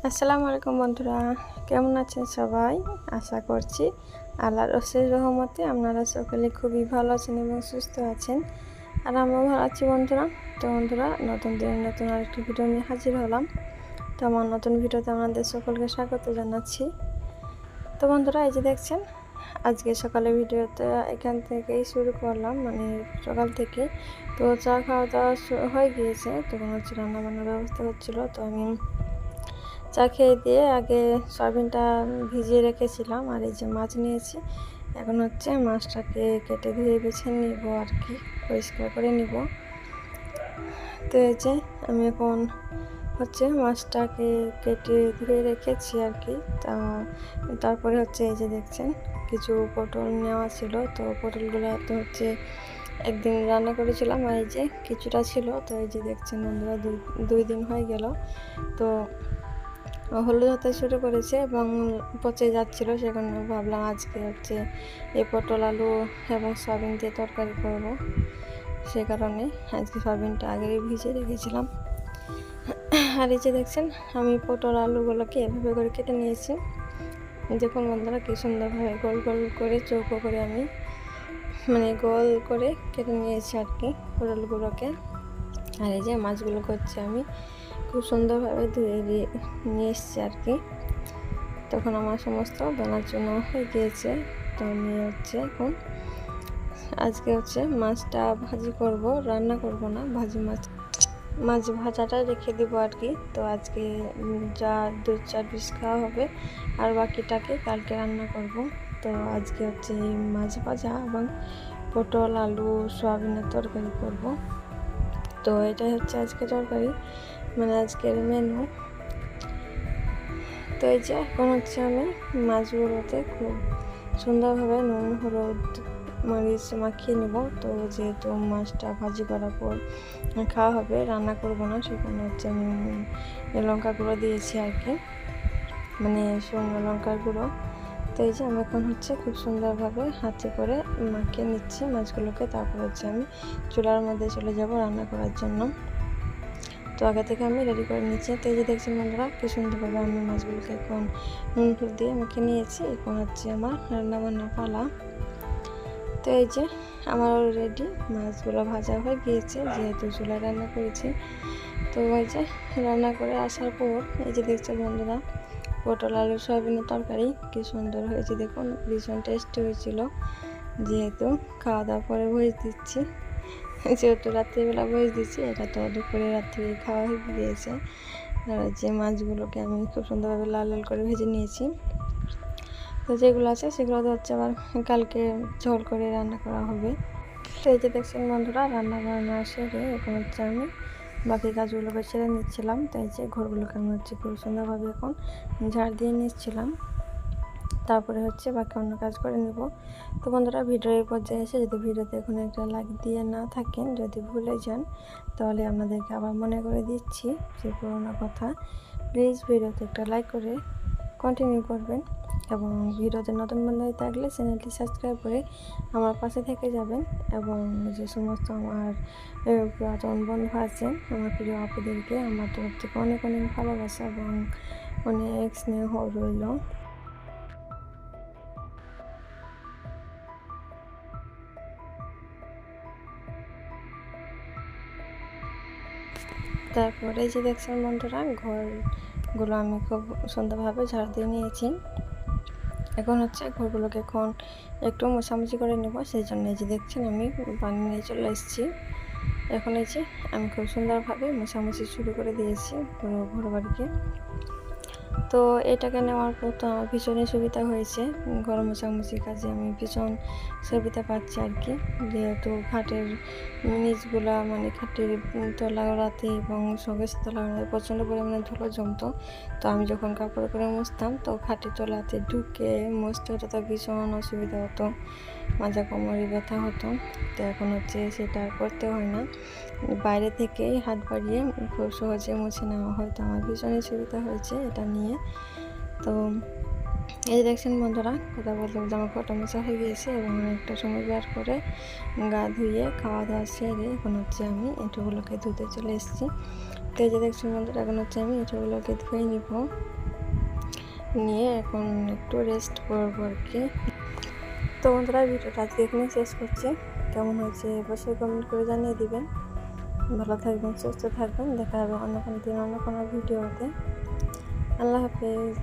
আসসালামু আলাইকুম বন্ধুরা, কেমন আছেন সবাই? আশা করছি আল্লাহর অশেষ রহমতে আপনারা সকলে খুবই ভালো আছেন এবং সুস্থ আছেন। আর আমিও ভালো আছি বন্ধুরা। তো বন্ধুরা, নতুন দিনে নতুন আরেকটি ভিডিও নিয়ে হাজির হলাম। তো আমার নতুন ভিডিওতে আপনাদের সকলকে স্বাগত জানাচ্ছি। তো বন্ধুরা, এই যে দেখছেন, আজকে সকালে ভিডিওতে এখান থেকেই শুরু করলাম, মানে সকাল থেকে। তো চা খাওয়া দাওয়া হয়ে গিয়েছে, তখন হচ্ছে রান্নাবান্নার ব্যবস্থা হচ্ছিলো। তো আমি চা খেয়ে দিয়ে আগে সয়াবিনটা ভিজিয়ে রেখেছিলাম, আর এই যে মাছ নিয়েছি। এখন হচ্ছে মাছটাকে কেটে ধুয়ে বেছে নিব আর কি, পরিষ্কার করে নিব। তো এই যে আমি এখন হচ্ছে মাছটাকে কেটে ধুয়ে রেখেছি আর কি। তারপরে হচ্ছে এই যে দেখছেন, কিছু পটল নেওয়া ছিল। তো পটলগুলো তো হচ্ছে একদিন রান্না করেছিলাম, আর এই যে কিছুটা ছিল। তো এই যে দেখছেন বন্ধুরা, দুই দিন হয়ে গেল। তো হলুদ হতে শুরু করেছে এবং পচে যাচ্ছিল, সেখানে ভাবলাম আজকে হচ্ছে এই পটল আলু এবং সয়াবিন দিয়ে তরকারি করব। সে কারণে আজকে সয়াবিনটা আগেই ভিজে রেখেছিলাম। আর এই যে দেখছেন, আমি পটল আলুগুলোকে এভাবে করে কেটে নিয়েছি। দেখুন বন্ধুরা, কি সুন্দরভাবে গোল গোল করে চৌকো করে আমি গোল করে কেটে নিয়েছি আর কি পটলগুলোকে। আর এই যে মাছগুলো করছি আমি খুব সুন্দরভাবে ধুয়ে নিয়ে এসছি আর কি। তখন আমার সমস্ত বেলার জন্য হয়ে গিয়েছে। তো নিয়ে হচ্ছে এখন আজকে হচ্ছে মাছটা ভাজি করব, রান্না করব না, মাছ ভাজাটা রেখে দিব আর কি। তো আজকে যা 2-4 পিস খাওয়া হবে, আর বাকিটাকে কালকে রান্না করব। তো আজকে হচ্ছে মাছ ভাজা এবং পটল আলু সয়াবিনের তরকারি করব। তো এটাই হচ্ছে আজকে তরকারি, আজকের মেনু। তো এই যে এখন হচ্ছে আমি মাছগুলোতে খুব সুন্দরভাবে নুন হলুদ মরিচ মাখিয়ে নেব। তো যেহেতু মাছটা ভাজি করার পর খাওয়া হবে, রান্না করব না, সেখানে হচ্ছে আমি লঙ্কা গুঁড়ো দিয়েছি আর কি, শুকনো লঙ্কার গুঁড়ো। তো এই যে আমি এখন হচ্ছে খুব সুন্দরভাবে হাতে করে মাখিয়ে নিচ্ছি মাছগুলোকে। তারপর হচ্ছে আমি চুলার মধ্যে চলে যাব রান্না করার জন্য। তো আগে থেকে আমি রেডি করে নিচ্ছি। তো এই যে দেখছেন বন্ধুরা, কি সুন্দরভাবে আমি মাছগুলোকে এখন নুন হলুদ দিয়ে মেখে নিয়েছি। এখন হচ্ছে আমার রান্না বান্নার পালা। তো এই যে আমার অলরেডি মাছগুলো ভাজা হয়ে গিয়েছে, যেহেতু চুলায় রান্না করেছি। তো এই যে রান্না করে আসার পর এই যে দেখছেন বন্ধুরা, পটল আলু সয়াবিনের তরকারি কি সুন্দর হয়েছে, দেখুন ভীষণ টেস্টি হয়েছিল। যেহেতু খাওয়া দাওয়া পরে ভেজে দিচ্ছি, যেহেতু রাত্রিবেলা ভেজে দিচ্ছি, এটা তো দুপুরে রাত্রে খাওয়া হয়ে গিয়েছে। আর যে মাছগুলোকে আমি খুব সুন্দরভাবে লাল লাল করে ভেজে নিয়েছি। তো যেগুলো আছে সেগুলো তো হচ্ছে আবার কালকে ঝোল করে রান্না করা হবে। তো এই যে দেখছেন বন্ধুরা, রান্না বান্না সেরে এখন হচ্ছে আমি বাকি কাজগুলোকে ছেড়ে নিচ্ছিলাম। তো এই যে ঘরগুলোকে আমি হচ্ছে খুব সুন্দরভাবে এখন ঝাড় দিয়ে নিচ্ছিলাম। তারপরে হচ্ছে বাকি অন্য কাজ করে নেব। তো বন্ধুরা, ভিডিওর পর্যায়ে এসে যদি ভিডিওতে এখন একটা লাইক দিয়ে না থাকেন, যদি ভুলে যান, তাহলে আপনাদেরকে আবার মনে করে দিচ্ছি যে পুরোনো কথা, প্লিজ ভিডিওতে একটা লাইক করে কন্টিনিউ করবেন। এবং ভিডিওতে নতুন বন্ধু হয়ে থাকলে চ্যানেলটি সাবস্ক্রাইব করে আমার পাশে থেকে যাবেন। এবং যে সমস্ত আমার পুরাতন বন্ধু আছেন, আমার প্রিয় আপুদেরকে আমার তরফ থেকে অনেক অনেক ভালোবাসা এবং অনেক স্নেহ রইল। তারপরে যে দেখছেন বন্ধুরা, ঘরগুলো আমি খুব সুন্দরভাবে ঝাড় দিয়ে নিয়েছি। এখন হচ্ছে ঘরগুলোকে এখন একটু মোছামুছি করে নেব, সেই জন্য এই যে দেখছেন আমি পানি নিয়ে চলে এসেছি। এখন এই যে আমি খুব সুন্দরভাবে মোছামুছি শুরু করে দিয়েছি পুরো ঘর বাড়িকে। তো এটাকে নেওয়ার পর তো আমার ভীষণই সুবিধা হয়েছে, ঘর মোছামুছির কাজে আমি ভীষণ সুবিধা পাচ্ছি আর কি। যেহেতু খাটের নিচগুলা খাটের তলাতে এবং শোকেস তলাতে প্রচণ্ড পরিমাণে ধুলো জমতো। তো আমি যখন কাপড় করে মুছতাম, তো খাটের তলাতে ঢুকে মুছতে হতো, তো ভীষণ অসুবিধা হতো, মাজা কোমরে ব্যথা হতো। তো এখন হচ্ছে সেটা করতে হয় না, বাইরে থেকেই হাত বাড়িয়ে খুব সহজে মুছে নেওয়া হয়। তো আমার ভীষণই সুবিধা হয়েছে এটা নিয়ে। তো এই দেখছেন বন্ধুরা, কথা বলতে বলতে আমার ফটো মোছা হয়ে গিয়েছে এবং একটা সময় বের করে গা ধুয়ে খাওয়া দাওয়া সেরে এখন হচ্ছে আমি এঁটোগুলোকে ধুতে চলে এসেছি। তো এই যে দেখছেন বন্ধুরা, এখন হচ্ছে আমি এটাগুলোকে ধুয়ে নিব, নিয়ে এখন একটু রেস্ট করবো আর কি। তো বন্ধুরা, ভিডিওটা আজকে এখানে শেষ করছি। কেমন হয়েছে অবশ্যই কমেন্ট করে জানিয়ে দিবেন। ভালো থাকবেন, সুস্থ থাকবেন। দেখা হবে অন্য কোনো দিন অন্য কোনো ভিডিওতে। আল্লাহ হাফেজ।